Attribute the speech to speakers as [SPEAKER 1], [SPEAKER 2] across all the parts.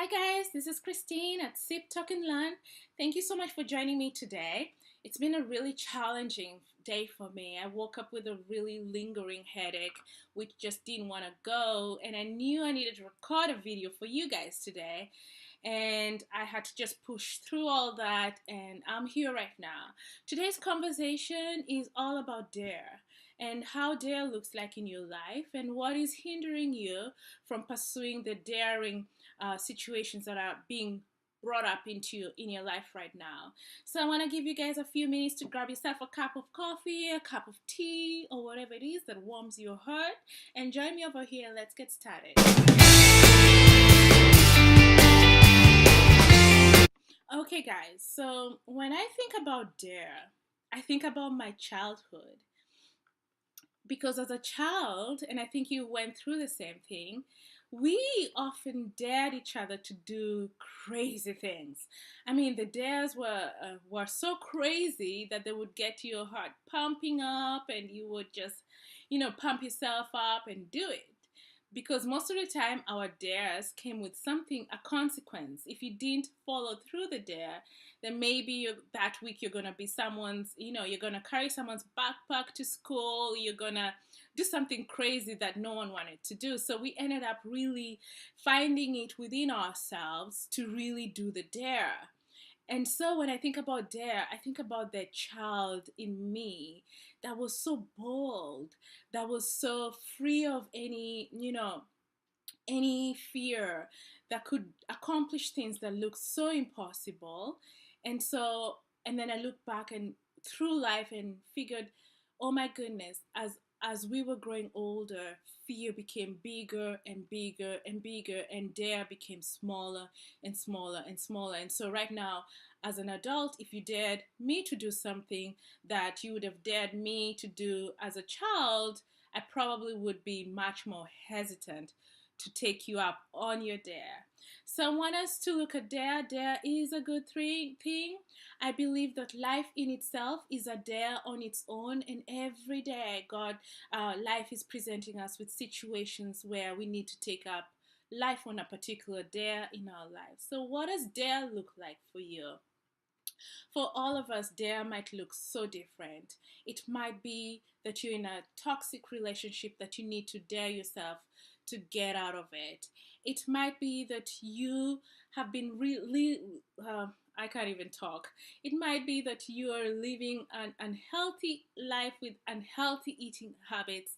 [SPEAKER 1] Hi guys, this is Christine at siptalklearn. Thank you so much for joining me today. It's been a really challenging day for me. I woke up with a really lingering headache, which just didn't want to go, and I knew I needed to record a video for you guys today. And I had to just push through all that, and I'm here right now. Today's conversation is all about dare and how dare looks like in your life and what is hindering you from pursuing the daring situations that are being brought up into in your life right now. So I want to give you guys a few minutes to grab yourself a cup of coffee, a cup of tea, or whatever it is that warms your heart, and join me over here. Let's get started. Okay, guys. So when I think about dare, I think about my childhood because as a child, and I think you went through the same thing, we often dared each other to do crazy things. I mean, the dares were so crazy that they would get your heart pumping up, and you would just, pump yourself up and do it. Because most of the time, our dares came with something, a consequence. If you didn't follow through the dare, then maybe that week you're gonna be someone's, you're gonna carry someone's backpack to school. You're gonna do something crazy that no one wanted to do. So we ended up really finding it within ourselves to really do the dare. And so when I think about dare, I think about that child in me that was so bold, that was so free of any fear, that could accomplish things that look so impossible. And so, and then I look back and through life and figured, oh my goodness, as we were growing older, fear became bigger and bigger and bigger, and dare became smaller and smaller and smaller. And so right now, as an adult, if you dared me to do something that you would have dared me to do as a child, I probably would be much more hesitant to take you up on your dare. So I want us to look at dare. Dare is a good thing. I believe that life in itself is a dare on its own, and every day life is presenting us with situations where we need to take up life on a particular dare in our lives. So what does dare look like for you? For all of us, dare might look so different. It might be that you're in a toxic relationship that you need to dare yourself to get out of it. It might be that you have been really, I can't even talk. It might be that you are living an unhealthy life with unhealthy eating habits,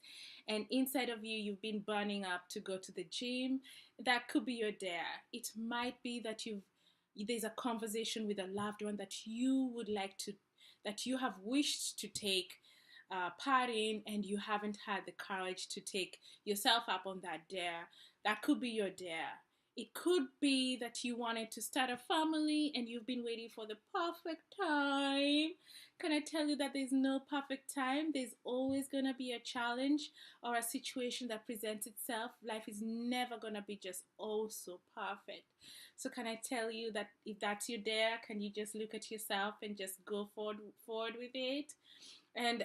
[SPEAKER 1] and inside of you, you've been burning up to go to the gym. That could be your dare. It might be that there's a conversation with a loved one that you would like to, that you have wished to take part in, and you haven't had the courage to take yourself up on that dare. That could be your dare. It could be that you wanted to start a family and you've been waiting for the perfect time. Can I tell you that there's no perfect time? There's always going to be a challenge or a situation that presents itself. Life is never going to be just oh so perfect. So can I tell you that if that's your dare, can you just look at yourself and just go forward with it? And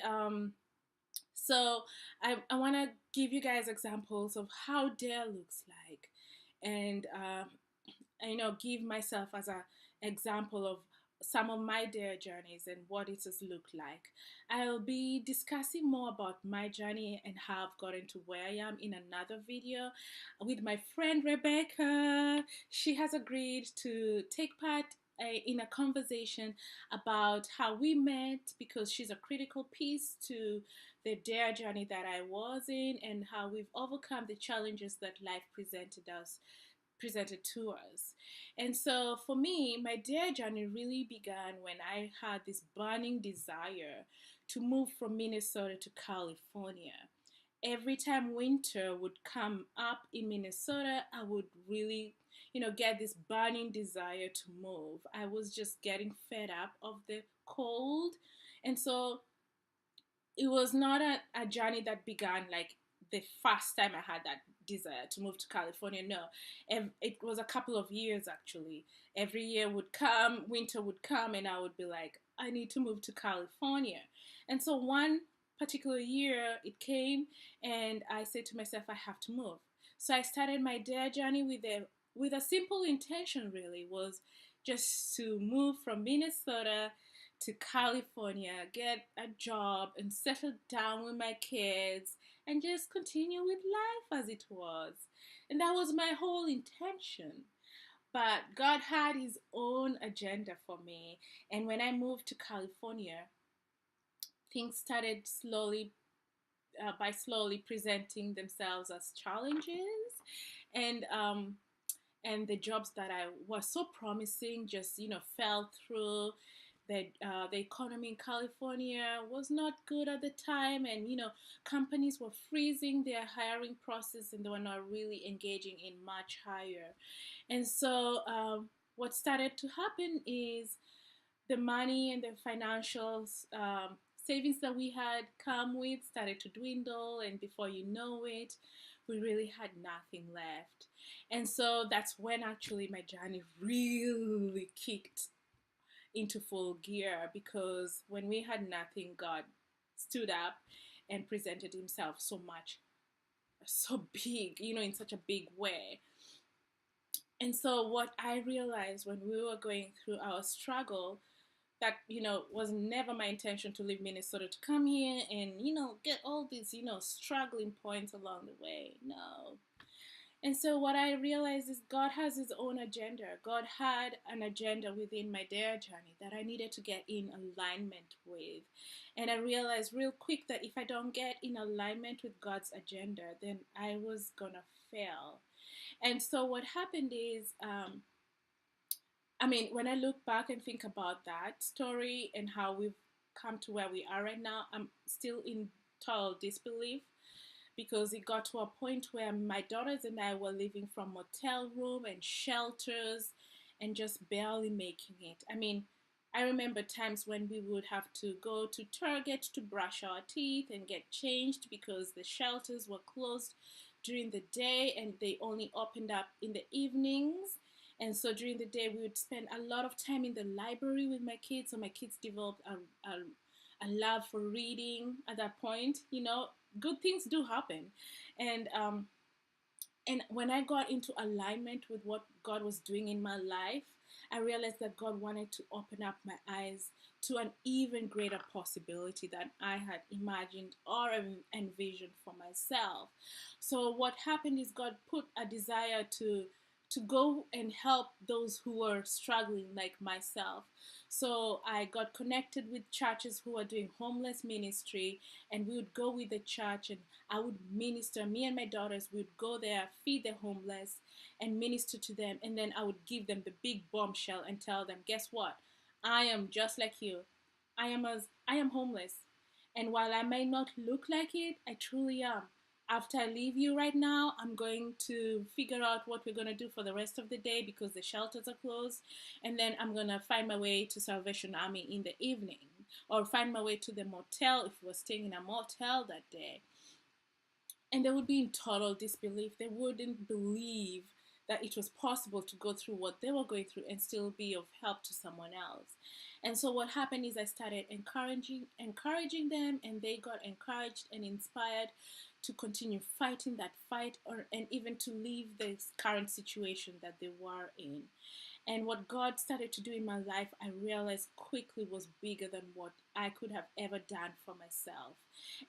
[SPEAKER 1] so I want to give you guys examples of how dare looks like, and give myself as an example of some of my dare journeys and what it has looked like. I'll be discussing more about my journey and how I've gotten to where I am in another video with my friend Rebecca. She has agreed to take part in a conversation about how we met, because she's a critical piece to the dare journey that I was in, and how we've overcome the challenges that life presented to us. And so for me, my dare journey really began when I had this burning desire to move from Minnesota to California. Every time winter would come up in Minnesota, I would really, get this burning desire to move. I was just getting fed up of the cold. And so it was not a journey that began like the first time I had that desire to move to California. No, it was a couple of years actually. Every year would come, winter would come, and I would be like, I need to move to California. And so one particular year it came, and I said to myself, I have to move. So I started my dare journey with with a simple intention, really, was just to move from Minnesota to California, get a job, and settle down with my kids, and just continue with life as it was. And that was my whole intention. But God had His own agenda for me. And when I moved to California, things started slowly presenting themselves as challenges, and the jobs that I was so promising just fell through. The economy in California was not good at the time, and companies were freezing their hiring process, and they were not really engaging in much higher. And so what started to happen is the money and the financial savings that we had come with started to dwindle, and before you know it, we really had nothing left. And so that's when actually my journey really kicked into full gear, because when we had nothing, God stood up and presented Himself so big, in such a big way. And so what I realized when we were going through our struggle, that was never my intention to leave Minnesota to come here and get all these struggling points along the way. No. And so what I realized is God has His own agenda. God had an agenda within my dare journey that I needed to get in alignment with. And I realized real quick that if I don't get in alignment with God's agenda, then I was gonna fail. And so what happened is, when I look back and think about that story and how we've come to where we are right now, I'm still in total disbelief, because it got to a point where my daughters and I were living from motel room and shelters and just barely making it. I remember times when we would have to go to Target to brush our teeth and get changed because the shelters were closed during the day and they only opened up in the evenings. And so during the day, we would spend a lot of time in the library with my kids. So my kids developed a love for reading at that point. Good things do happen. And when I got into alignment with what God was doing in my life, I realized that God wanted to open up my eyes to an even greater possibility than I had imagined or envisioned for myself. So what happened is God put a desire to go and help those who were struggling like myself. So I got connected with churches who were doing homeless ministry, and we would go with the church and I would minister. Me and my daughters would go there, feed the homeless and minister to them, and then I would give them the big bombshell and tell them, guess what? I am just like you. I am homeless. And while I may not look like it, I truly am. After I leave you right now, I'm going to figure out what we're going to do for the rest of the day because the shelters are closed. And then I'm going to find my way to Salvation Army in the evening, or find my way to the motel if we're staying in a motel that day. And they would be in total disbelief. They wouldn't believe that it was possible to go through what they were going through and still be of help to someone else. And so what happened is I started encouraging them, and they got encouraged and inspired to continue fighting that fight, and even to leave the current situation that they were in. And what God started to do in my life, I realized quickly, was bigger than what I could have ever done for myself.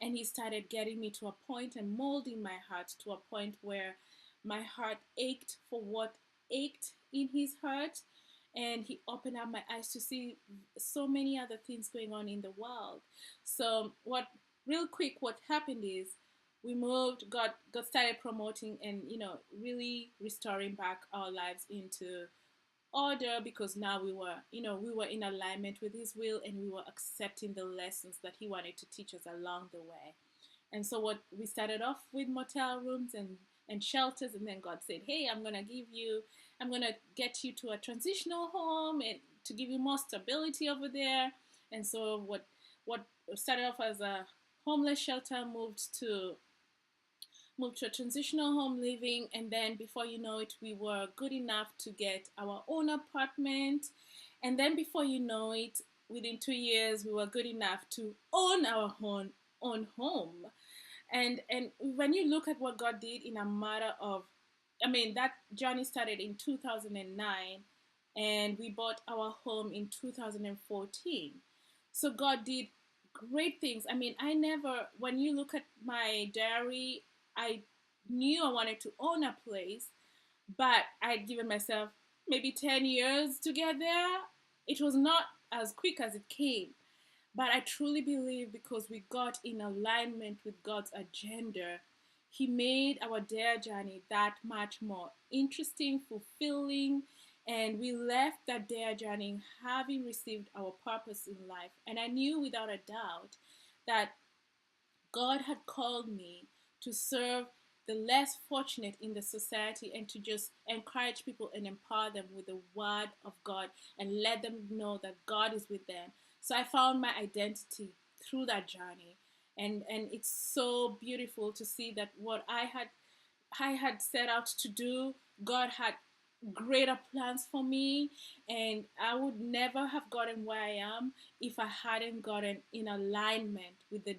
[SPEAKER 1] And He started getting me to a point and molding my heart to a point where my heart ached for what ached in His heart. And He opened up my eyes to see so many other things going on in the world. So real quick, what happened is we moved, God started promoting and, really restoring back our lives into order, because now we were in alignment with His will, and we were accepting the lessons that He wanted to teach us along the way. And so what we started off with motel rooms and shelters, and then God said, hey, I'm gonna get you to a transitional home and to give you more stability over there. And so what started off as a homeless shelter moved to a transitional home living, and then before you know it, we were good enough to get our own apartment, and then before you know it, within 2 years, we were good enough to own our own home. And when you look at what God did in a matter of I mean, that journey started in 2009, and we bought our home in 2014. So God did great things. I mean, I never, when you look at my diary, I knew I wanted to own a place, but I'd given myself maybe 10 years to get there. It was not as quick as it came. But I truly believe because we got in alignment with God's agenda, He made our dare journey that much more interesting, fulfilling, and we left that dare journey having received our purpose in life. And I knew without a doubt that God had called me to serve the less fortunate in the society and to just encourage people and empower them with the word of God and let them know that God is with them. So I found my identity through that journey. And it's so beautiful to see that what I had set out to do, God had greater plans for me, and I would never have gotten where I am if I hadn't gotten in alignment with the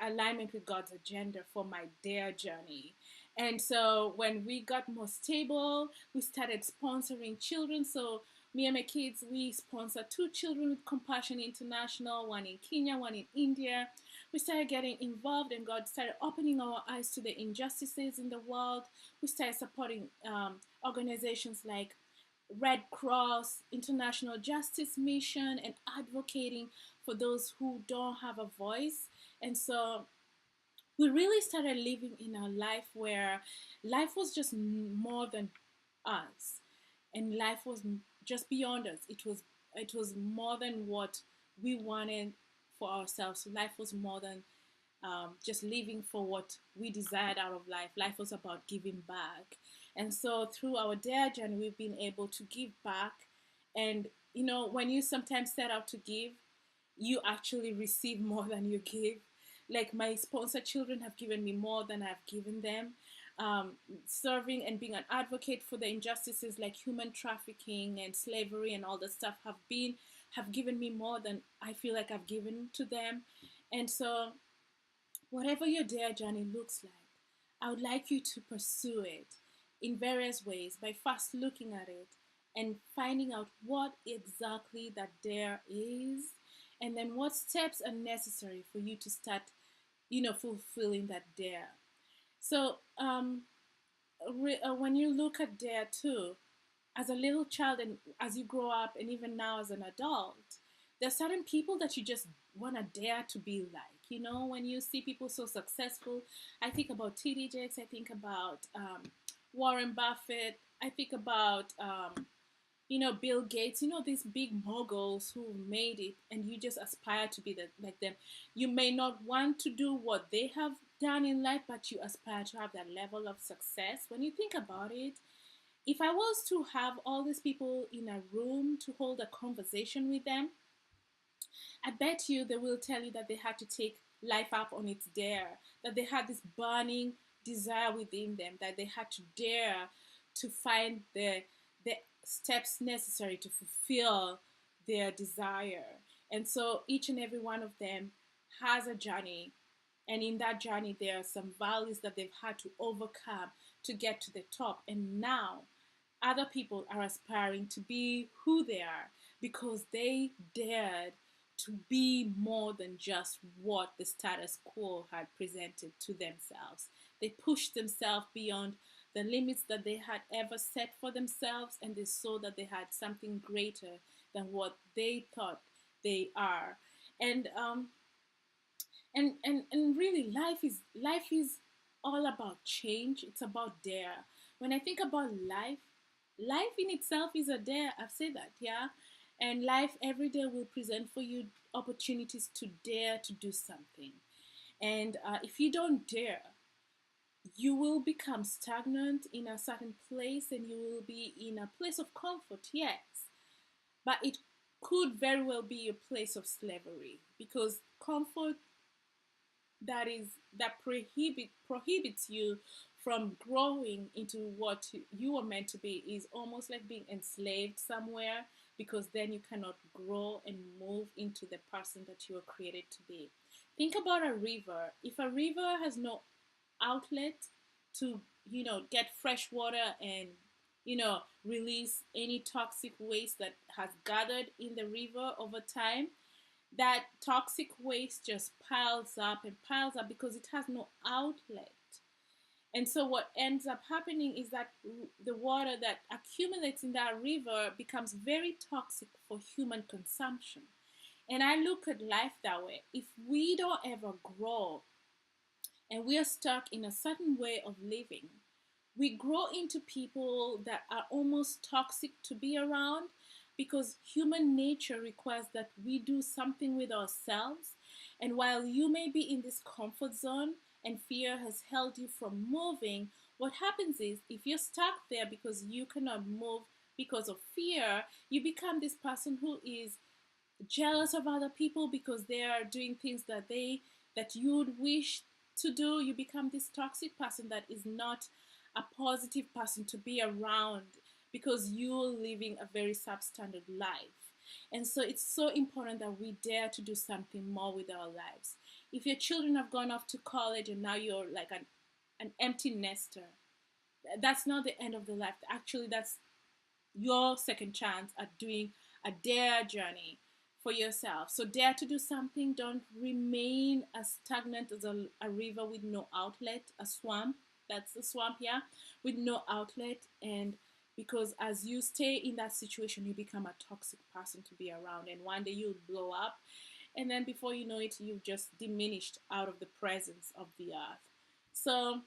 [SPEAKER 1] alignment with God's agenda for my dare journey. And so when we got more stable, we started sponsoring children. So me and my kids, we sponsor two children with Compassion International, one in Kenya, one in India. We started getting involved, and God started opening our eyes to the injustices in the world. We started supporting organizations like Red Cross, International Justice Mission, and advocating for those who don't have a voice. And so we really started living in a life where life was just more than us, and life was just beyond us. It was more than what we wanted for ourselves. Life was more than just living for what we desired out of life. Life was about giving back. And so through our dare journey, we've been able to give back. And, when you sometimes set out to give, you actually receive more than you give. Like my sponsor children have given me more than I've given them. Um, Serving and being an advocate for the injustices like human trafficking and slavery and all that stuff have given me more than I feel like I've given to them. And so whatever your dare journey looks like, I would like you to pursue it in various ways by first looking at it and finding out what exactly that dare is, and then what steps are necessary for you to start, fulfilling that dare. So, when you look at dare too, as a little child and as you grow up, and even now as an adult, there are certain people that you just want to dare to be like. When you see people so successful, I think about TD Jakes, I think about Warren Buffett, I think about Bill Gates, these big moguls who made it, and you just aspire to be like them. You may not want to do what they have done in life, but you aspire to have that level of success. When you think about it, if I was to have all these people in a room to hold a conversation with them, I bet you they will tell you that they had to take life up on its dare, that they had this burning desire within them, that they had to dare to find the steps necessary to fulfill their desire. And so each and every one of them has a journey. And in that journey, there are some valleys that they've had to overcome to get to the top. And now other people are aspiring to be who they are because they dared to be more than just what the status quo had presented to themselves. They pushed themselves beyond the limits that they had ever set for themselves, and they saw that they had something greater than what they thought they are. And really, life is all about change. It's about dare. When I think about life in itself is a dare. I've said that, yeah. And life every day will present for you opportunities to dare to do something. And if you don't dare, you will become stagnant in a certain place, and you will be in a place of comfort, yes. But it could very well be a place of slavery, because comfort that prohibits you from growing into what you are meant to be is almost like being enslaved somewhere, because then you cannot grow and move into the person that you are created to be. Think about a river. If a river has no outlet to get fresh water and release any toxic waste that has gathered in the river over time. That toxic waste just piles up and piles up because it has no outlet. And so what ends up happening is that the water that accumulates in that river becomes very toxic for human consumption. And I look at life that way. If we don't ever grow and we are stuck in a certain way of living, we grow into people that are almost toxic to be around, because human nature requires that we do something with ourselves. And while you may be in this comfort zone and fear has held you from moving, what happens is if you're stuck there because you cannot move because of fear, you become this person who is jealous of other people because they are doing things that you would wish to do. You become this toxic person that is not a positive person to be around because you're living a very substandard life. And so it's so important that we dare to do something more with our lives. If your children have gone off to college and now you're like an empty nester, that's not the end of the life. Actually, that's your second chance at doing a dare journey for yourself. So dare to do something. Don't remain as stagnant as a river with no outlet, a swamp. That's a swamp, yeah, with no outlet. And because as you stay in that situation, you become a toxic person to be around. And one day you'll blow up. And then before you know it, you've just diminished out of the presence of the earth. So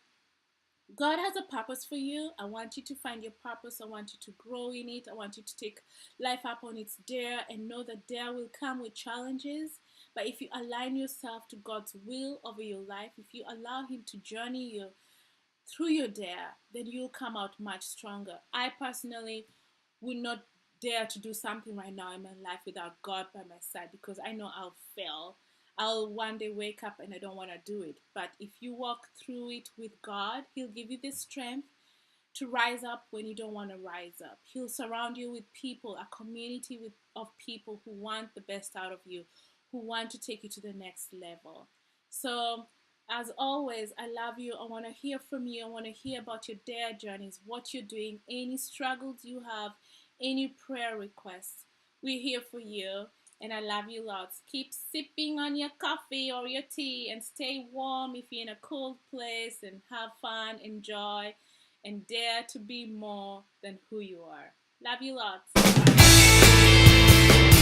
[SPEAKER 1] God has a purpose for you. I want you to find your purpose. I want you to grow in it. I want you to take life up on its dare and know that dare will come with challenges. But if you align yourself to God's will over your life, if you allow Him to journey you through your dare, then you'll come out much stronger. I personally would not dare to do something right now in my life without God by my side, because I know I'll fail. I'll one day wake up and I don't want to do it. But if you walk through it with God, He'll give you the strength to rise up when you don't want to rise up. He'll surround you with people, a community of people who want the best out of you, who want to take you to the next level. So, as always, I love you. I want to hear from you. I want to hear about your dare journeys, what you're doing, any struggles you have, any prayer requests. We're here for you. And I love you lots. Keep sipping on your coffee or your tea and stay warm if you're in a cold place, and have fun, enjoy, and dare to be more than who you are. Love you lots. Bye.